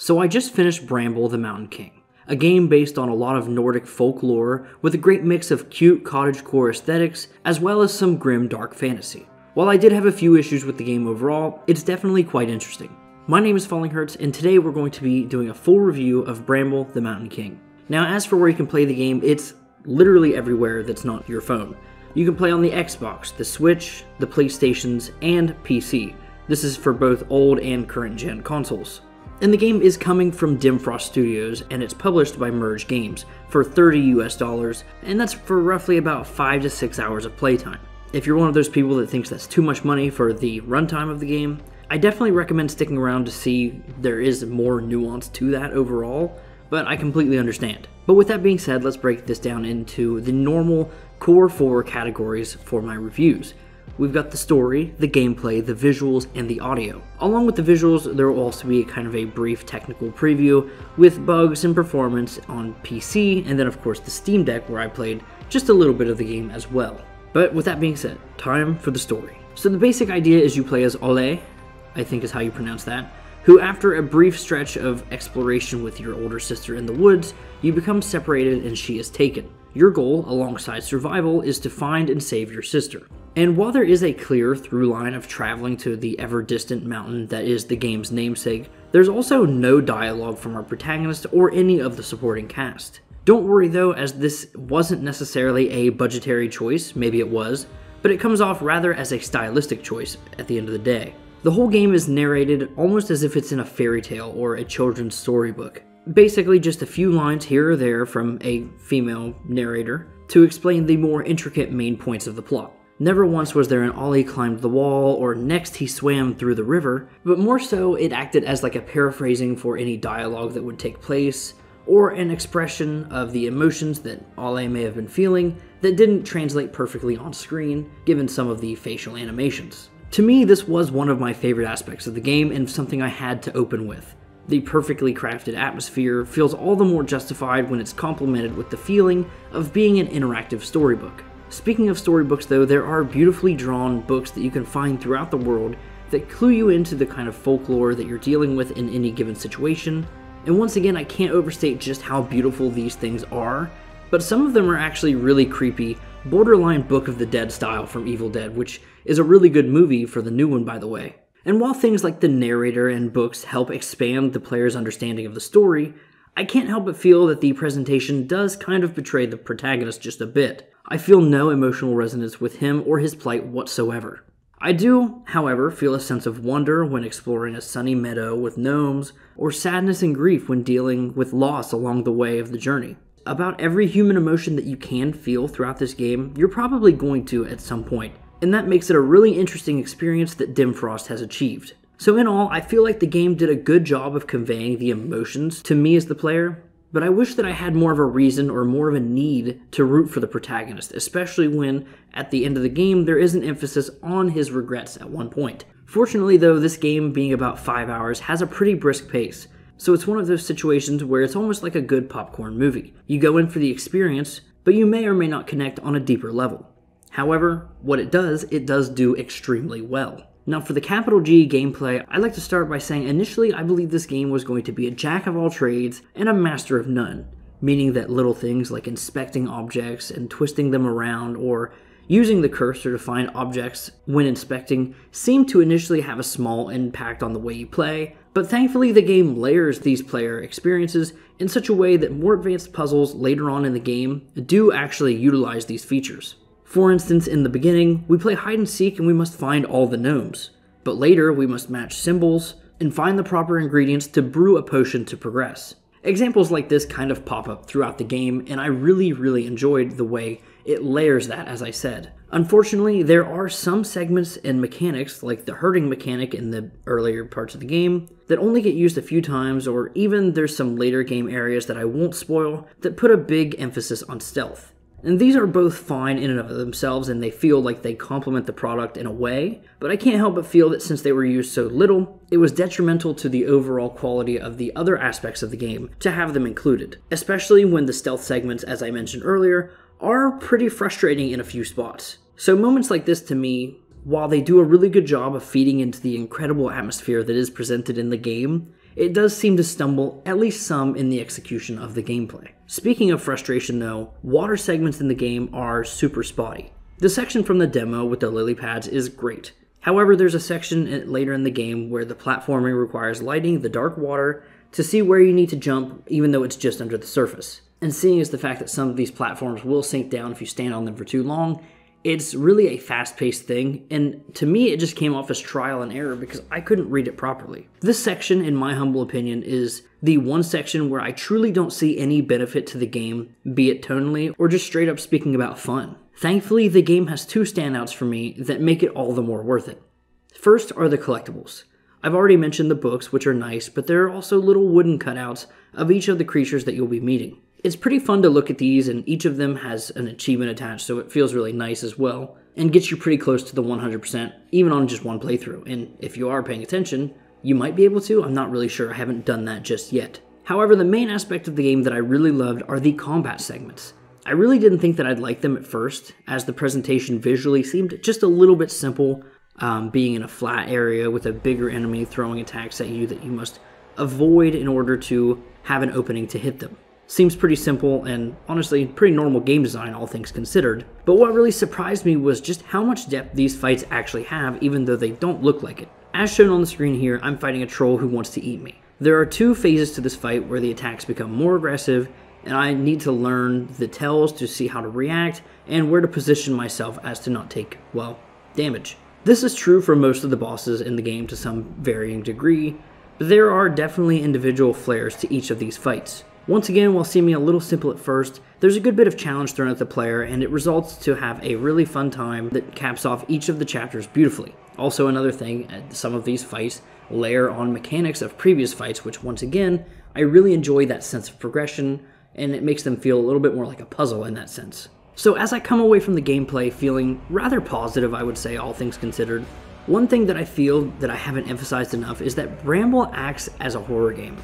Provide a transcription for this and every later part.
So I just finished Bramble the Mountain King, a game based on a lot of Nordic folklore with a great mix of cute cottagecore aesthetics as well as some grim dark fantasy. While I did have a few issues with the game overall, it's definitely quite interesting. My name is fallinghurts, and today we're going to be doing a full review of Bramble the Mountain King. Now, as for where you can play the game, it's literally everywhere that's not your phone. You can play on the Xbox, the Switch, the PlayStations, and PC. This is for both old and current gen consoles. And the game is coming from Dimfrost Studios, and it's published by Merge Games for $30 US, and that's for roughly about 5 to 6 hours of playtime. If you're one of those people that thinks that's too much money for the runtime of the game, I definitely recommend sticking around to see there is more nuance to that overall, but I completely understand. But with that being said, let's break this down into the normal core 4 categories for my reviews. We've got the story, the gameplay, the visuals, and the audio. Along with the visuals, there will also be kind of a brief technical preview with bugs and performance on PC, and then of course the Steam Deck where I played just a little bit of the game as well. But with that being said, time for the story. So the basic idea is you play as Ole, I think is how you pronounce that, who after a brief stretch of exploration with your older sister in the woods, you become separated and she is taken. Your goal, alongside survival, is to find and save your sister. And while there is a clear through line of traveling to the ever-distant mountain that is the game's namesake, there's also no dialogue from our protagonist or any of the supporting cast. Don't worry though, as this wasn't necessarily a budgetary choice, maybe it was, but it comes off rather as a stylistic choice at the end of the day. The whole game is narrated almost as if it's in a fairy tale or a children's storybook. Basically just a few lines here or there from a female narrator to explain the more intricate main points of the plot. Never once was there an Ollie climbed the wall or next he swam through the river, but more so it acted as like a paraphrasing for any dialogue that would take place, or an expression of the emotions that Ole may have been feeling that didn't translate perfectly on screen, given some of the facial animations. To me, this was one of my favorite aspects of the game and something I had to open with. The perfectly crafted atmosphere feels all the more justified when it's complemented with the feeling of being an interactive storybook. Speaking of storybooks though, there are beautifully drawn books that you can find throughout the world that clue you into the kind of folklore that you're dealing with in any given situation. And once again, I can't overstate just how beautiful these things are, but some of them are actually really creepy, borderline Book of the Dead style from Evil Dead, which is a really good movie for the new one, by the way. And while things like the narrator and books help expand the player's understanding of the story, I can't help but feel that the presentation does kind of betray the protagonist just a bit. I feel no emotional resonance with him or his plight whatsoever. I do, however, feel a sense of wonder when exploring a sunny meadow with gnomes, or sadness and grief when dealing with loss along the way of the journey. About every human emotion that you can feel throughout this game, you're probably going to at some point, and that makes it a really interesting experience that Dimfrost has achieved. So in all, I feel like the game did a good job of conveying the emotions to me as the player, but I wish that I had more of a reason or more of a need to root for the protagonist, especially when, at the end of the game, there is an emphasis on his regrets at one point. Fortunately though, this game being about 5 hours has a pretty brisk pace, so it's one of those situations where it's almost like a good popcorn movie. You go in for the experience, but you may or may not connect on a deeper level. However, what it does do extremely well. Now for the capital G gameplay, I'd like to start by saying initially I believed this game was going to be a jack of all trades and a master of none, meaning that little things like inspecting objects and twisting them around or using the cursor to find objects when inspecting seemed to initially have a small impact on the way you play, but thankfully the game layers these player experiences in such a way that more advanced puzzles later on in the game do actually utilize these features. For instance, in the beginning, we play hide and seek and we must find all the gnomes, but later we must match symbols and find the proper ingredients to brew a potion to progress. Examples like this kind of pop up throughout the game, and I really enjoyed the way it layers that, as I said. Unfortunately, there are some segments and mechanics, like the herding mechanic in the earlier parts of the game, that only get used a few times, or even there's some later game areas that I won't spoil that put a big emphasis on stealth. And these are both fine in and of themselves, and they feel like they complement the product in a way, but I can't help but feel that since they were used so little, it was detrimental to the overall quality of the other aspects of the game to have them included, especially when the stealth segments, as I mentioned earlier, are pretty frustrating in a few spots. So moments like this to me, while they do a really good job of feeding into the incredible atmosphere that is presented in the game, it does seem to stumble at least some in the execution of the gameplay. Speaking of frustration though, water segments in the game are super spotty. The section from the demo with the lily pads is great. However, there's a section later in the game where the platforming requires lighting the dark water to see where you need to jump even though it's just under the surface. And seeing as the fact that some of these platforms will sink down if you stand on them for too long, it's really a fast-paced thing, and to me it just came off as trial and error because I couldn't read it properly. This section, in my humble opinion, is the one section where I truly don't see any benefit to the game, be it tonally or just straight up speaking about fun. Thankfully, the game has two standouts for me that make it all the more worth it. First are the collectibles. I've already mentioned the books, which are nice, but there are also little wooden cutouts of each of the creatures that you'll be meeting. It's pretty fun to look at these, and each of them has an achievement attached, so it feels really nice as well, and gets you pretty close to the 100%, even on just one playthrough, and if you are paying attention, you might be able to. I'm not really sure, I haven't done that just yet. However, the main aspect of the game that I really loved are the combat segments. I really didn't think that I'd like them at first, as the presentation visually seemed just a little bit simple, being in a flat area with a bigger enemy throwing attacks at you that you must avoid in order to have an opening to hit them. Seems pretty simple and honestly pretty normal game design, all things considered, but what really surprised me was just how much depth these fights actually have, even though they don't look like it. As shown on the screen here, I'm fighting a troll who wants to eat me. There are two phases to this fight where the attacks become more aggressive, and I need to learn the tells to see how to react and where to position myself as to not take, well, damage. This is true for most of the bosses in the game to some varying degree, but there are definitely individual flares to each of these fights. Once again, while seeming a little simple at first, there's a good bit of challenge thrown at the player, and it results to have a really fun time that caps off each of the chapters beautifully. Also, another thing, some of these fights layer on mechanics of previous fights, which once again, I really enjoy that sense of progression, and it makes them feel a little bit more like a puzzle in that sense. So as I come away from the gameplay feeling rather positive, I would say, all things considered, one thing that I feel that I haven't emphasized enough is that Bramble acts as a horror game.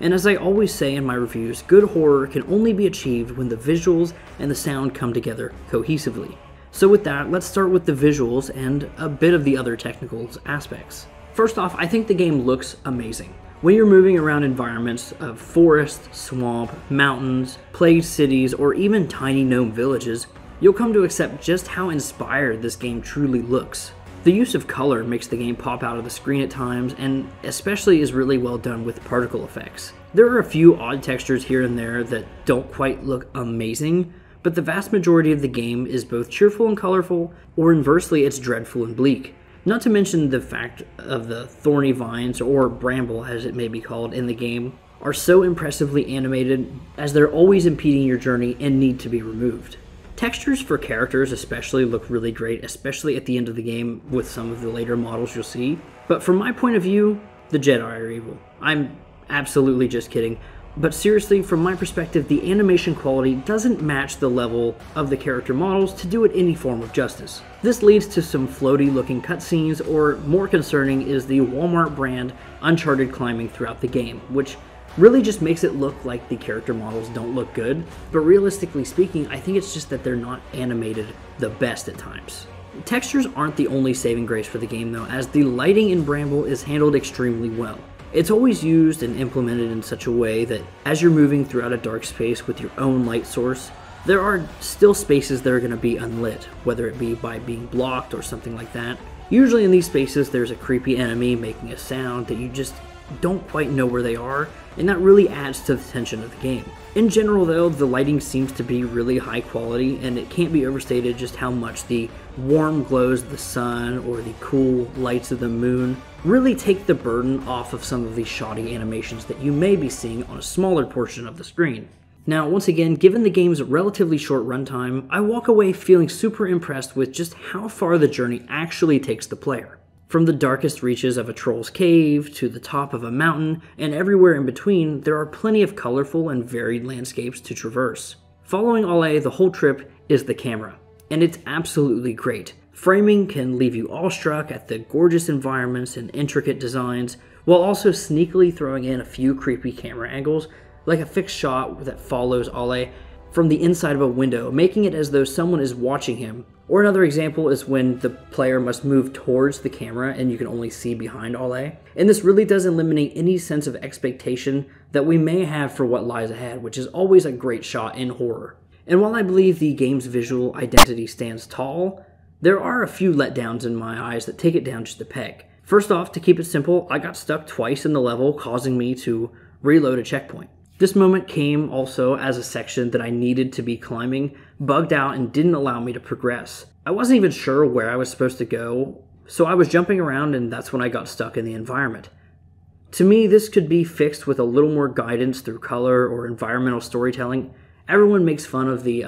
And as I always say in my reviews, good horror can only be achieved when the visuals and the sound come together cohesively. So with that, let's start with the visuals and a bit of the other technical aspects. First off, I think the game looks amazing. When you're moving around environments of forest, swamp, mountains, plagued cities, or even tiny gnome villages, you'll come to accept just how inspired this game truly looks. The use of color makes the game pop out of the screen at times, and especially is really well done with particle effects. There are a few odd textures here and there that don't quite look amazing, but the vast majority of the game is both cheerful and colorful, or inversely it's dreadful and bleak. Not to mention the fact of the thorny vines, or bramble as it may be called in the game, are so impressively animated as they're always impeding your journey and need to be removed. Textures for characters especially look really great, especially at the end of the game with some of the later models you'll see. But from my point of view, the Jedi are evil. I'm absolutely just kidding. But seriously, from my perspective, the animation quality doesn't match the level of the character models to do it any form of justice. This leads to some floaty looking cutscenes, or more concerning is the Walmart brand Uncharted climbing throughout the game, which really just makes it look like the character models don't look good, but realistically speaking, I think it's just that they're not animated the best at times. Textures aren't the only saving grace for the game though, as the lighting in Bramble is handled extremely well. It's always used and implemented in such a way that as you're moving throughout a dark space with your own light source, there are still spaces that are going to be unlit, whether it be by being blocked or something like that. Usually in these spaces there's a creepy enemy making a sound that you just don't quite know where they are, and that really adds to the tension of the game. In general though, the lighting seems to be really high quality, and it can't be overstated just how much the warm glows of the sun or the cool lights of the moon really take the burden off of some of these shoddy animations that you may be seeing on a smaller portion of the screen. Now, once again, given the game's relatively short runtime, I walk away feeling super impressed with just how far the journey actually takes the player. From the darkest reaches of a troll's cave, to the top of a mountain, and everywhere in between, there are plenty of colorful and varied landscapes to traverse. Following Ale the whole trip is the camera, and it's absolutely great. Framing can leave you awestruck at the gorgeous environments and intricate designs, while also sneakily throwing in a few creepy camera angles, like a fixed shot that follows Ale from the inside of a window, making it as though someone is watching him. Or another example is when the player must move towards the camera and you can only see behind Ole. And this really does eliminate any sense of expectation that we may have for what lies ahead, which is always a great shot in horror. And while I believe the game's visual identity stands tall, there are a few letdowns in my eyes that take it down just a peg. First off, to keep it simple, I got stuck twice in the level, causing me to reload a checkpoint. This moment came also as a section that I needed to be climbing bugged out and didn't allow me to progress. I wasn't even sure where I was supposed to go, so I was jumping around and that's when I got stuck in the environment. To me, this could be fixed with a little more guidance through color or environmental storytelling. Everyone makes fun of the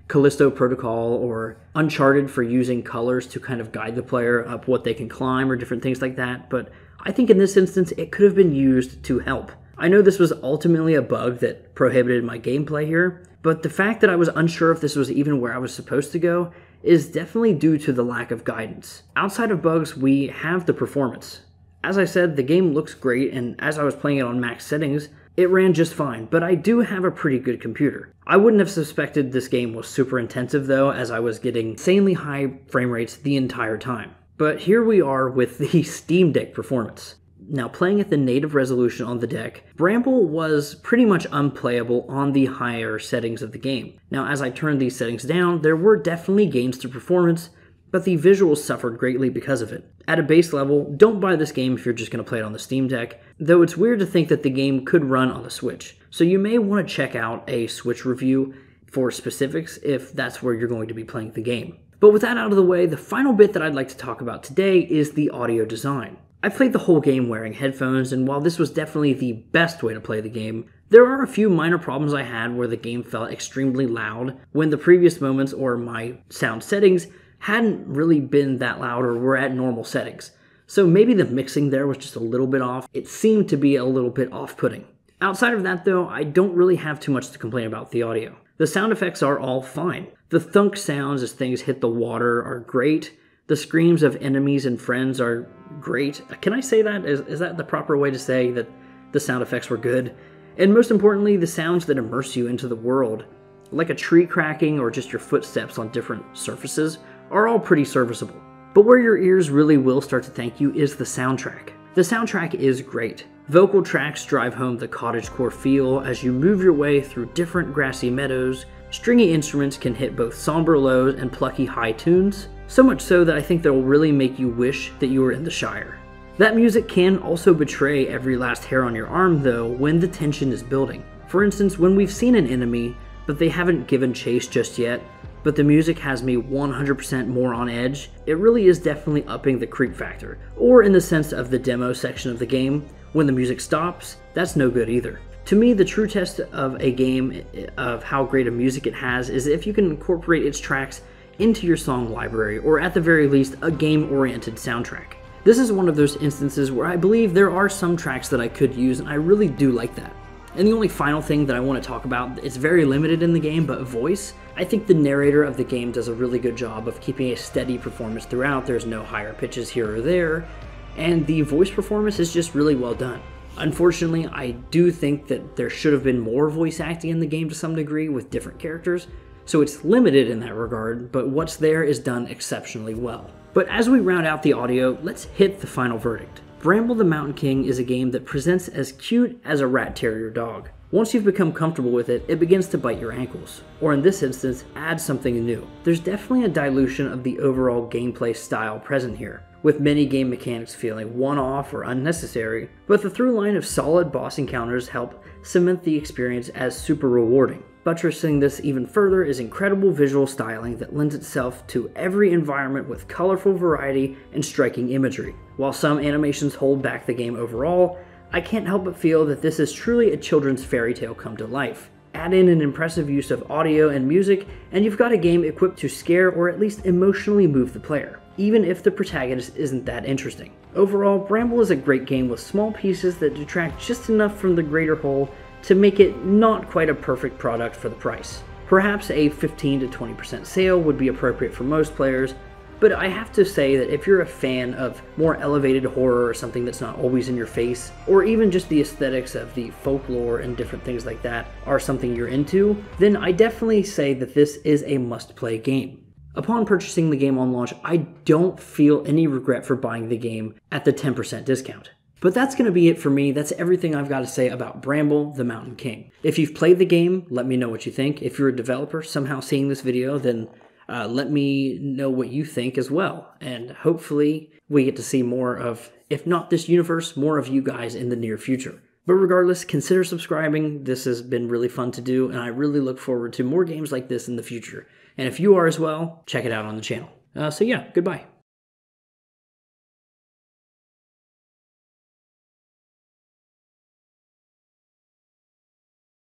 Callisto Protocol or Uncharted for using colors to kind of guide the player up what they can climb or different things like that, but I think in this instance it could have been used to help. I know this was ultimately a bug that prohibited my gameplay here, but the fact that I was unsure if this was even where I was supposed to go is definitely due to the lack of guidance. Outside of bugs, we have the performance. As I said, the game looks great, and as I was playing it on max settings, it ran just fine, but I do have a pretty good computer. I wouldn't have suspected this game was super intensive though, as I was getting insanely high frame rates the entire time. But here we are with the Steam Deck performance. Now, playing at the native resolution on the deck, Bramble was pretty much unplayable on the higher settings of the game. Now, as I turned these settings down, there were definitely gains to performance, but the visuals suffered greatly because of it. At a base level, don't buy this game if you're just going to play it on the Steam Deck, though it's weird to think that the game could run on the Switch. So you may want to check out a Switch review for specifics if that's where you're going to be playing the game. But with that out of the way, the final bit that I'd like to talk about today is the audio design. I played the whole game wearing headphones, and while this was definitely the best way to play the game, there are a few minor problems I had where the game felt extremely loud when the previous moments or my sound settings hadn't really been that loud or were at normal settings. So maybe the mixing there was just a little bit off. It seemed to be a little bit off-putting. Outside of that though, I don't really have too much to complain about the audio. The sound effects are all fine. The thunk sounds as things hit the water are great. The screams of enemies and friends are great. Can I say that? Is that the proper way to say that the sound effects were good? And most importantly, the sounds that immerse you into the world, like a tree cracking or just your footsteps on different surfaces, are all pretty serviceable. But where your ears really will start to thank you is the soundtrack. The soundtrack is great. Vocal tracks drive home the cottagecore feel as you move your way through different grassy meadows. Stringy instruments can hit both somber lows and plucky high tunes, so much so that I think they'll really make you wish that you were in the Shire. That music can also betray every last hair on your arm though when the tension is building. For instance, when we've seen an enemy, but they haven't given chase just yet, but the music has me 100% more on edge, it really is definitely upping the creep factor. Or in the sense of the demo section of the game, when the music stops, that's no good either. To me, the true test of a game of how great a music it has is if you can incorporate its tracks into your song library, or at the very least, a game-oriented soundtrack. This is one of those instances where I believe there are some tracks that I could use, and I really do like that. And the only final thing that I want to talk about, it's very limited in the game, but voice. I think the narrator of the game does a really good job of keeping a steady performance throughout. There's no higher pitches here or there, and the voice performance is just really well done. Unfortunately, I do think that there should have been more voice acting in the game to some degree with different characters, so it's limited in that regard, but what's there is done exceptionally well. But as we round out the audio, let's hit the final verdict. Bramble the Mountain King is a game that presents as cute as a rat terrier dog. Once you've become comfortable with it, it begins to bite your ankles, or in this instance, add something new. There's definitely a dilution of the overall gameplay style present here, with many game mechanics feeling one-off or unnecessary, but the through line of solid boss encounters help cement the experience as super rewarding. Buttressing this even further is incredible visual styling that lends itself to every environment with colorful variety and striking imagery. While some animations hold back the game overall, I can't help but feel that this is truly a children's fairy tale come to life. Add in an impressive use of audio and music, and you've got a game equipped to scare or at least emotionally move the player, even if the protagonist isn't that interesting. Overall, Bramble is a great game with small pieces that detract just enough from the greater whole to make it not quite a perfect product for the price. Perhaps a 15 to 20% sale would be appropriate for most players, But I have to say that if you're a fan of more elevated horror or something that's not always in your face, or even just the aesthetics of the folklore and different things like that are something you're into, then I definitely say that this is a must-play game. Upon purchasing the game on launch, I don't feel any regret for buying the game at the 10% discount. But that's going to be it for me. That's everything I've got to say about Bramble, the Mountain King. If you've played the game, let me know what you think. If you're a developer somehow seeing this video, then let me know what you think as well. And hopefully we get to see more of, if not this universe, more of you guys in the near future. But regardless, consider subscribing. This has been really fun to do, and I really look forward to more games like this in the future. And if you are as well, check it out on the channel. So yeah, goodbye.